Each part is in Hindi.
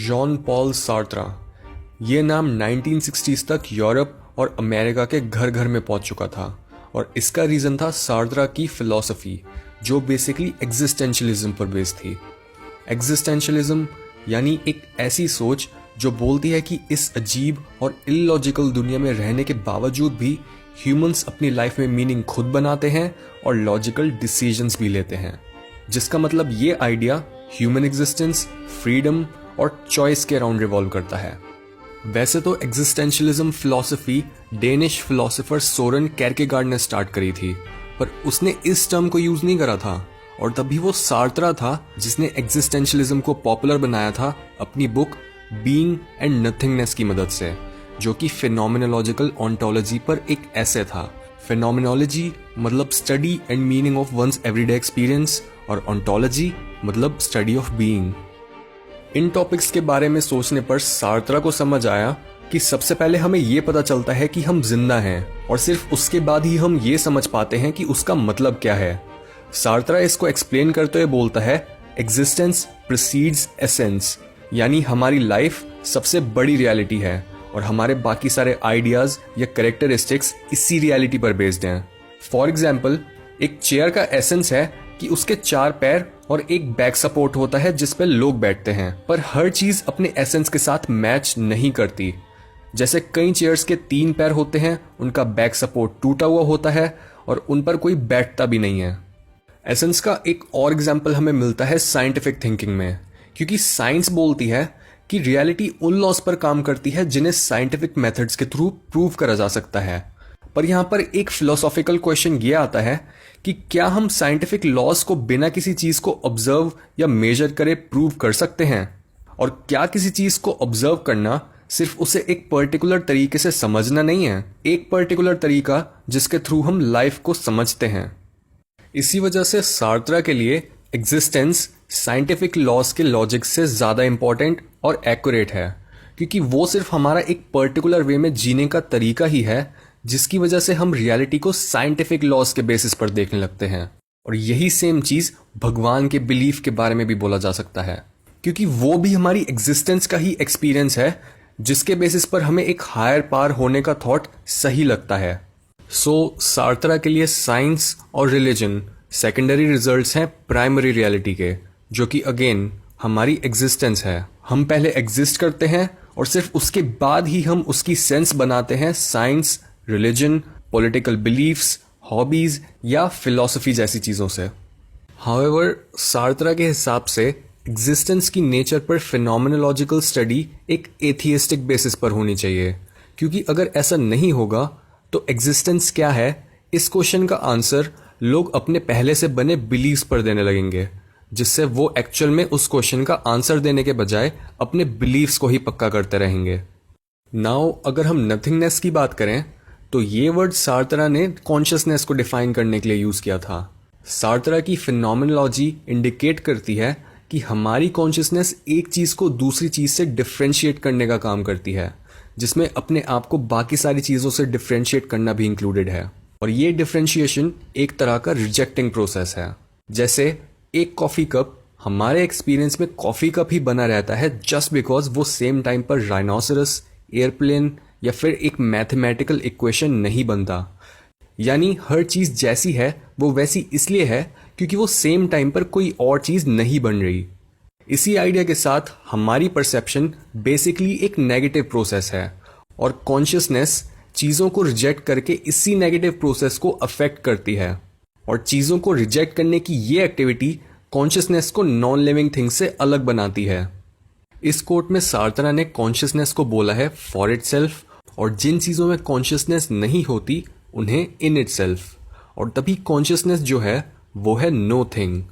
John Paul सार्त्रा। ये नाम 1960s तक यूरोप और अमेरिका के घर घर में पहुंच चुका था और इसका रीज़न था सार्त्रा की फिलॉसफी जो बेसिकली एग्जिस्टेंशलिज्म पर बेस्ड थी। एग्जिस्टेंशलिज्म यानी एक ऐसी सोच जो बोलती है कि इस अजीब और इलॉजिकल दुनिया में रहने के बावजूद भी ह्यूमंस अपनी लाइफ में मीनिंग खुद बनाते हैं और लॉजिकल डिसीजंस भी लेते हैं, जिसका मतलब ये आइडिया ह्यूमन एग्जिस्टेंस, फ्रीडम और चॉइस के अराउंड रिवॉल्व करता है। वैसे तो existentialism philosophy Danish philosopher Soren Kierkegaard ने स्टार्ट करी थी, पर उसने इस टर्म को यूज नहीं करा था और तभी वो सार्त्रा था जिसने एग्जिस्टेंशलिज्म को पॉपुलर बनाया था अपनी बुक बीइंग एंड नथिंगनेस की मदद से, जो कि फिनोमिनोलॉजिकल ऑन्टोलॉजी पर एक ऐसे था। फिनोमिनोलॉजी मतलब study and meaning of one's everyday experience और ऑन्टोलॉजी मतलब स्टडी ऑफ बीइंग। इन टॉपिक्स के बारे में सोचने पर सार्त्रा को समझ आया कि सबसे पहले हमें यह पता चलता है कि हम जिंदा हैं और सिर्फ उसके बाद ही हम ये समझ पाते हैं कि उसका मतलब क्या है। सार्त्रा इसको एक्सप्लेन करते हुए बोलता है एग्जिस्टेंस प्रीसीड्स एसेंस, यानी हमारी लाइफ सबसे बड़ी रियलिटी है और हमारे बाकी सारे आइडियाज या कैरेक्टरिस्टिक्स इसी रियलिटी पर बेस्ड हैं। फॉर एग्जाम्पल, एक चेयर का एसेंस है कि उसके 4 पैर और एक बैक सपोर्ट होता है जिस पर लोग बैठते हैं, पर हर चीज अपने एसेंस के साथ मैच नहीं करती। जैसे कई चेयर्स के 3 पैर होते हैं, उनका बैक सपोर्ट टूटा हुआ होता है और उन पर कोई बैठता भी नहीं है। एसेंस का एक और एग्जाम्पल हमें मिलता है साइंटिफिक थिंकिंग में, क्योंकि साइंस बोलती है कि रियलिटी उन लॉस पर काम करती है जिन्हें साइंटिफिक मेथड्स के थ्रू प्रूव करा जा सकता है। पर यहाँ पर एक फिलोसॉफिकल क्वेश्चन ये आता है कि क्या हम साइंटिफिक लॉस को बिना किसी चीज को ऑब्जर्व या मेजर करे प्रूव कर सकते हैं? और क्या किसी चीज को ऑब्जर्व करना सिर्फ उसे एक पर्टिकुलर तरीके से समझना नहीं है, एक पर्टिकुलर तरीका जिसके थ्रू हम लाइफ को समझते हैं। इसी वजह से सार्त्रा के लिए एग्जिस्टेंस साइंटिफिक लॉस के लॉजिक से ज़्यादा इंपॉर्टेंट और एक्यूरेट है, क्योंकि वो सिर्फ हमारा एक पर्टिकुलर वे में जीने का तरीका ही है जिसकी वजह से हम रियलिटी को साइंटिफिक लॉस के बेसिस पर देखने लगते हैं। और यही सेम चीज़ भगवान के बिलीफ के बारे में भी बोला जा सकता है, क्योंकि वो भी हमारी एग्जिस्टेंस का ही एक्सपीरियंस है जिसके बेसिस पर हमें एक हायर पावर होने का थॉट सही लगता है। सो सार्त्रा के लिए साइंस और रिलीजन सेकेंडरी रिजल्ट्स हैं प्राइमरी रियलिटी के, जो कि अगेन हमारी एग्जिस्टेंस है। हम पहले एग्जिस्ट करते हैं और सिर्फ उसके बाद ही हम उसकी सेंस बनाते हैं science, religion, political beliefs, hobbies या फिलॉसफी जैसी चीज़ों से। हाउएवर, सार्त्रा के हिसाब से एग्जिस्टेंस की नेचर पर फिनोमिनोलॉजिकल स्टडी एक एथियस्टिक बेसिस पर होनी चाहिए, क्योंकि अगर ऐसा नहीं होगा तो एग्जिस्टेंस क्या है इस क्वेश्चन का आंसर लोग अपने पहले से बने बिलीव्स पर देने लगेंगे, जिससे वो एक्चुअल में उस क्वेश्चन का आंसर देने के बजाय अपने बिलीव्स को ही पक्का करते रहेंगे। नाउ अगर हम नथिंगनेस की बात करें तो ये वर्ड सार्त्रा ने कॉन्शियसनेस को डिफाइन करने के लिए यूज किया था। सार्त्रा की फिनोमिनोलॉजी इंडिकेट करती है कि हमारी कॉन्शियसनेस एक चीज को दूसरी चीज से डिफ्रेंशिएट करने का काम करती है, जिसमें अपने आप को बाकी सारी चीजों से डिफ्रेंशिएट करना भी इंक्लूडेड है। और ये डिफ्रेंशिएशन एक तरह का रिजेक्टिंग प्रोसेस है। जैसे एक कॉफी कप हमारे एक्सपीरियंस में कॉफी कप ही बना रहता है जस्ट बिकॉज वो सेम टाइम पर राइनोसरस, एयरप्लेन या फिर एक मैथमेटिकल इक्वेशन नहीं बनता। यानी हर चीज जैसी है वो वैसी इसलिए है क्योंकि वो सेम टाइम पर कोई और चीज नहीं बन रही। इसी आइडिया के साथ हमारी परसेप्शन बेसिकली एक नेगेटिव प्रोसेस है और कॉन्शियसनेस चीज़ों को रिजेक्ट करके इसी नेगेटिव प्रोसेस को अफेक्ट करती है। और चीज़ों को रिजेक्ट करने की ये एक्टिविटी कॉन्शियसनेस को नॉन लिविंग थिंग से अलग बनाती है। इस कोट में सार्त्रा ने कॉन्शियसनेस को बोला है फॉर इटसेल्फ, और जिन चीज़ों में कॉन्शियसनेस नहीं होती उन्हें इन इटसेल्फ। और तभी कॉन्शियसनेस जो है वो है know thing.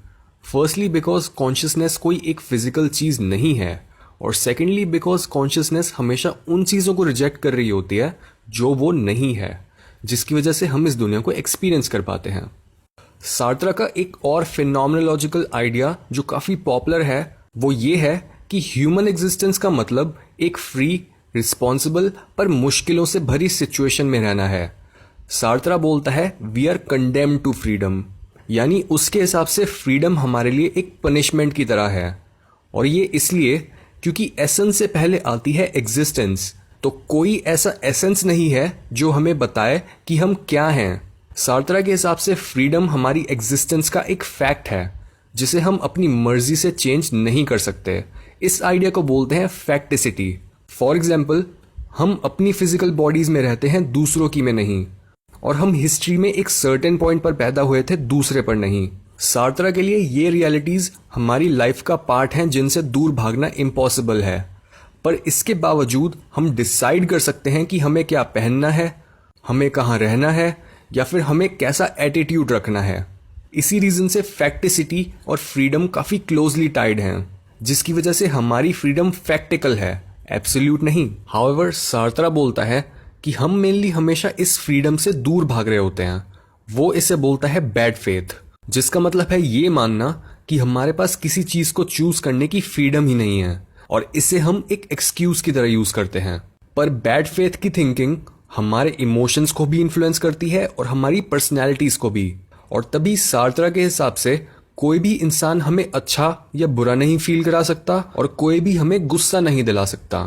Firstly because consciousness कोई एक फिजिकल चीज़ नहीं है, और सेकेंडली बिकॉज कॉन्शियसनेस हमेशा उन चीज़ों को रिजेक्ट कर रही होती है जो वो नहीं है, जिसकी वजह से हम इस दुनिया को एक्सपीरियंस कर पाते हैं। सार्त्रा का एक और फिनोमिनोलॉजिकल आइडिया जो काफ़ी पॉपुलर है वो ये है कि ह्यूमन एग्जिस्टेंस का मतलब एक फ्री, रिस्पॉन्सिबल पर मुश्किलों से भरी सिचुएशन में रहना है। सार्त्रा बोलता है we are condemned to freedom, यानी उसके हिसाब से फ्रीडम हमारे लिए एक पनिशमेंट की तरह है। और ये इसलिए क्योंकि एसेंस से पहले आती है एग्जिस्टेंस। तो कोई ऐसा एसेंस नहीं है जो हमें बताए कि हम क्या हैं। सार्त्रा के हिसाब से फ्रीडम हमारी एग्जिस्टेंस का एक फैक्ट है जिसे हम अपनी मर्जी से चेंज नहीं कर सकते। इस आइडिया को बोलते हैं फैक्टिसिटी। फॉर एग्जाम्पल, हम अपनी फिजिकल बॉडीज में रहते हैं, दूसरों की में नहीं, और हम हिस्ट्री में एक सर्टेन पॉइंट पर पैदा हुए थे, दूसरे पर नहीं। सार्त्रा के लिए ये रियलिटीज हमारी लाइफ का पार्ट हैं जिनसे दूर भागना इम्पॉसिबल है। पर इसके बावजूद हम डिसाइड कर सकते हैं कि हमें क्या पहनना है, हमें कहाँ रहना है, या फिर हमें कैसा एटीट्यूड रखना है। इसी रीजन से फैक्टिसिटी और फ्रीडम काफी क्लोजली टाइड हैं, जिसकी वजह से हमारी फ्रीडम फैक्टिकल है, एब्सोल्यूट नहीं। हाउएवर, सार्त्रा बोलता है कि हम मेनली हमेशा इस फ्रीडम से दूर भाग रहे होते हैं। वो इसे बोलता है बैड फेथ, जिसका मतलब है ये मानना कि हमारे पास किसी चीज को चूज करने की फ्रीडम ही नहीं है, और इसे हम एक एक्सक्यूज की तरह यूज करते हैं। पर बैड फेथ की थिंकिंग हमारे इमोशंस को भी इन्फ्लुएंस करती है और हमारी पर्सनैलिटीज को भी। और तभी सार्त्रा के हिसाब से कोई भी इंसान हमें अच्छा या बुरा नहीं फील करा सकता, और कोई भी हमें गुस्सा नहीं दिला सकता,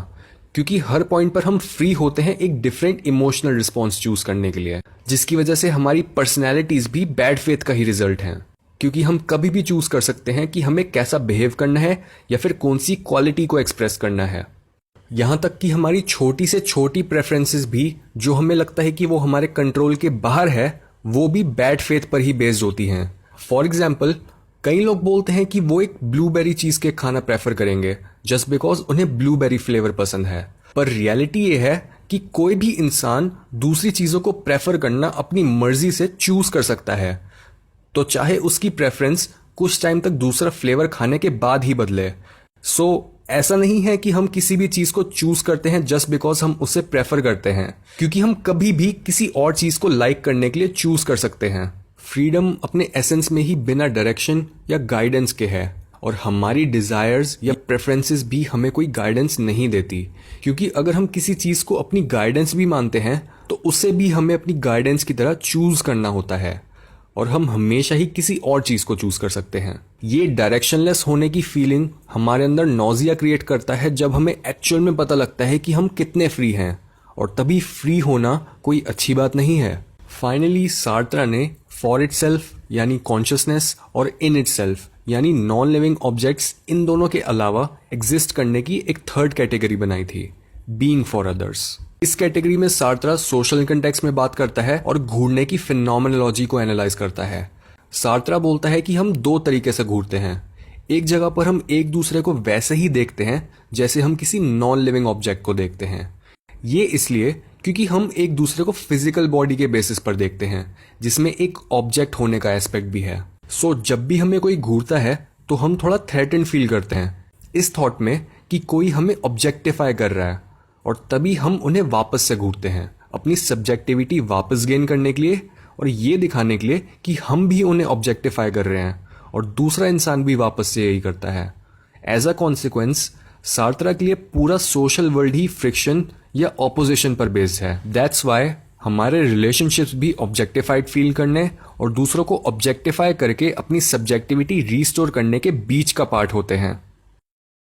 क्योंकि हर पॉइंट पर हम फ्री होते हैं एक डिफरेंट इमोशनल रिस्पॉन्स चूज करने के लिए, जिसकी वजह से हमारी पर्सनैलिटीज भी बैड फेथ का ही रिजल्ट हैं। क्योंकि हम कभी भी चूज कर सकते हैं कि हमें कैसा बिहेव करना है या फिर कौन सी क्वालिटी को एक्सप्रेस करना है। यहाँ तक कि हमारी छोटी से छोटी प्रेफरेंसेस भी जो हमें लगता है कि वो हमारे कंट्रोल के बाहर है, वो भी बैड फेथ पर ही बेस्ड होती हैं। फॉर एग्जाम्पल, कई लोग बोलते हैं कि वो एक ब्लूबेरी चीज केक खाना प्रेफर करेंगे जस्ट बिकॉज उन्हें ब्लूबेरी फ्लेवर पसंद है। पर रियलिटी ये है कि कोई भी इंसान दूसरी चीजों को प्रेफर करना अपनी मर्जी से चूज कर सकता है, तो चाहे उसकी प्रेफरेंस कुछ टाइम तक दूसरा फ्लेवर खाने के बाद ही बदले। सो ऐसा नहीं है कि हम किसी भी चीज को चूज करते हैं जस्ट बिकॉज हम उसे प्रेफर करते हैं, क्योंकि हम कभी भी किसी और चीज को लाइक करने के लिए चूज कर सकते हैं। फ्रीडम अपने एसेंस में ही बिना डायरेक्शन या गाइडेंस के है, और हमारी डिजायर्स या प्रेफरेंसेस भी हमें कोई गाइडेंस नहीं देती, क्योंकि अगर हम किसी चीज को अपनी गाइडेंस भी मानते हैं तो उसे भी हमें अपनी गाइडेंस की तरह चूज करना होता है, और हम हमेशा ही किसी और चीज को चूज कर सकते हैं। ये डायरेक्शनलेस होने की फीलिंग हमारे अंदर नॉजिया क्रिएट करता है जब हमें एक्चुअल में पता लगता है कि हम कितने फ्री हैं, और तभी फ्री होना कोई अच्छी बात नहीं है। फाइनली सार्त्रा ने फॉर इटसेल्फ यानी कॉन्शियसनेस और इन इटसेल्फ यानी नॉन लिविंग ऑब्जेक्ट्स, इन दोनों के अलावा एग्जिस्ट करने की एक थर्ड कैटेगरी बनाई थी, बीइंग फॉर अदर्स। इस कैटेगरी में सार्त्रा सोशल कंटेक्स्ट में बात करता है और घूरने की फिनोमेनोलॉजी को एनालाइज करता है। सार्त्रा बोलता है कि हम दो तरीके से घूरते हैं। एक जगह पर हम एक दूसरे को वैसे ही देखते हैं जैसे हम किसी नॉन लिविंग ऑब्जेक्ट को देखते हैं। ये इसलिए क्योंकि हम एक दूसरे को फिजिकल बॉडी के बेसिस पर देखते हैं, जिसमें एक ऑब्जेक्ट होने का एस्पेक्ट भी है। सो जब भी हमें कोई घूरता है तो हम थोड़ा थ्रेटेंड फील करते हैं इस थॉट में कि कोई हमें ऑब्जेक्टिफाई कर रहा है, और तभी हम उन्हें वापस से घूरते हैं अपनी सब्जेक्टिविटी वापस गेन करने के लिए, और ये दिखाने के लिए कि हम भी उन्हें ऑब्जेक्टिफाई कर रहे हैं और दूसरा इंसान भी वापस से यही करता है। एज अ कॉन्सिक्वेंस सार्त्रा के लिए पूरा सोशल वर्ल्ड ही फ्रिक्शन या ऑपोजिशन पर बेस्ड है। दैट्स वाई हमारे रिलेशनशिप्स भी ऑब्जेक्टिफाइड फील करने और दूसरों को ऑब्जेक्टिफाई करके अपनी सब्जेक्टिविटी रीस्टोर करने के बीच का पार्ट होते हैं।